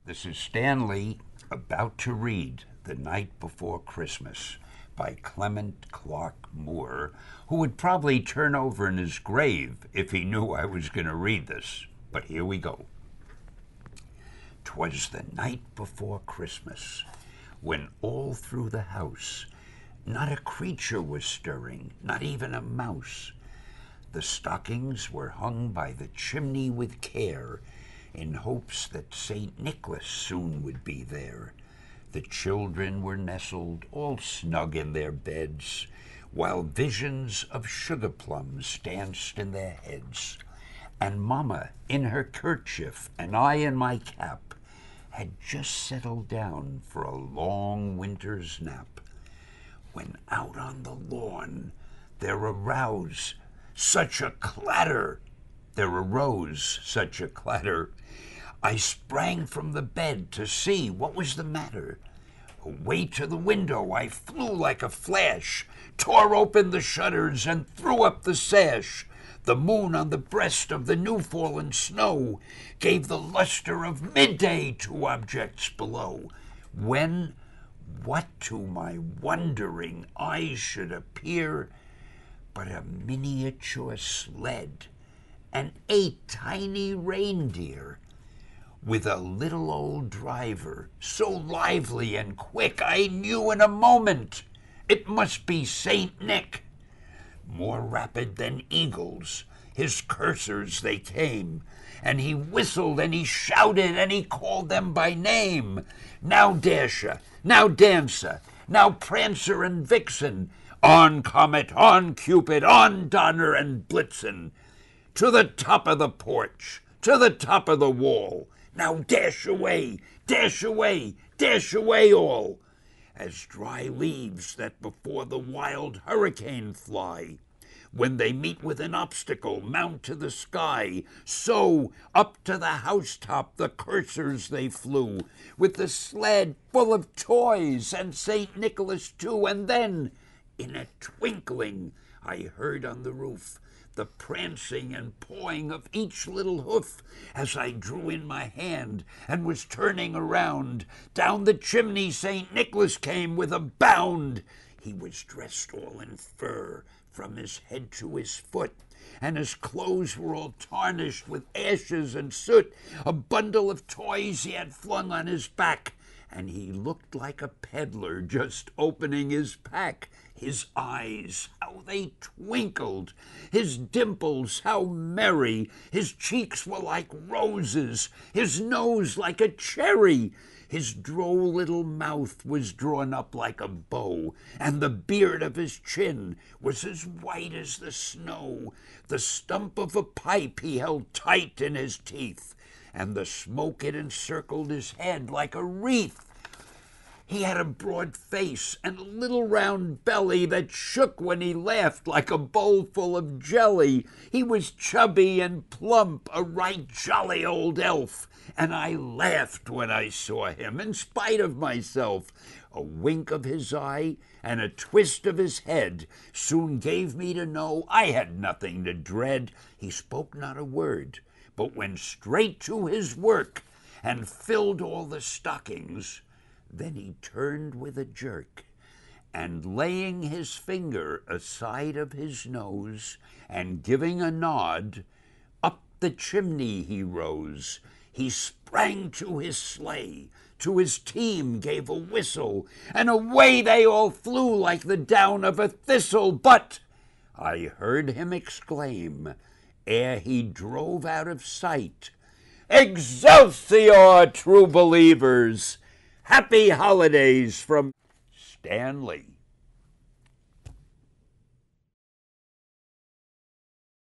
This is Stanley about to read The Night Before Christmas by Clement Clark Moore, who would probably turn over in his grave if he knew I was going to read this. But here we go. 'Twas the night before Christmas, when all through the house not a creature was stirring, not even a mouse. The stockings were hung by the chimney with care, in hopes that St. Nicholas soon would be there. The children were nestled all snug in their beds, while visions of sugar plums danced in their heads. And Mamma, in her kerchief, and I in my cap, had just settled down for a long winter's nap, when out on the lawn there arose such a clatter. I sprang from the bed to see what was the matter. Away to the window I flew like a flash, tore open the shutters and threw up the sash. The moon on the breast of the new-fallen snow gave the luster of midday to objects below, when what to my wondering eyes should appear but a miniature sled and 8 tiny reindeer, with a little old driver, so lively and quick, I knew in a moment it must be Saint Nick. More rapid than eagles, his coursers they came, and he whistled and he shouted and he called them by name. Now Dasher, now Dancer, now Prancer and Vixen, on Comet, on Cupid, on Donner and Blitzen, to the top of the porch, to the top of the wall. Now dash away, dash away, dash away all, as dry leaves that before the wild hurricane fly. When they meet with an obstacle, mount to the sky, so up to the housetop the coursers they flew, with the sled full of toys and St. Nicholas too. And then, in a twinkling, I heard on the roof the prancing and pawing of each little hoof, as I drew in my hand and was turning around. Down the chimney St. Nicholas came with a bound. He was dressed all in fur from his head to his foot, and his clothes were all tarnished with ashes and soot. A bundle of toys he had flung on his back, and he looked like a peddler just opening his pack. His eyes, how they twinkled, his dimples, how merry, his cheeks were like roses, his nose like a cherry. His droll little mouth was drawn up like a bow, and the beard of his chin was as white as the snow. The stump of a pipe he held tight in his teeth, and the smoke it encircled his head like a wreath. He had a broad face and a little round belly that shook when he laughed like a bowl full of jelly. He was chubby and plump, a right jolly old elf, and I laughed when I saw him, in spite of myself. A wink of his eye and a twist of his head soon gave me to know I had nothing to dread. He spoke not a word, but went straight to his work and filled all the stockings. Then he turned with a jerk, and laying his finger aside of his nose, and giving a nod, up the chimney he rose. He sprang to his sleigh, to his team gave a whistle, and away they all flew like the down of a thistle. But I heard him exclaim, ere he drove out of sight, "Excelsior, true believers! Happy holidays from Stanley."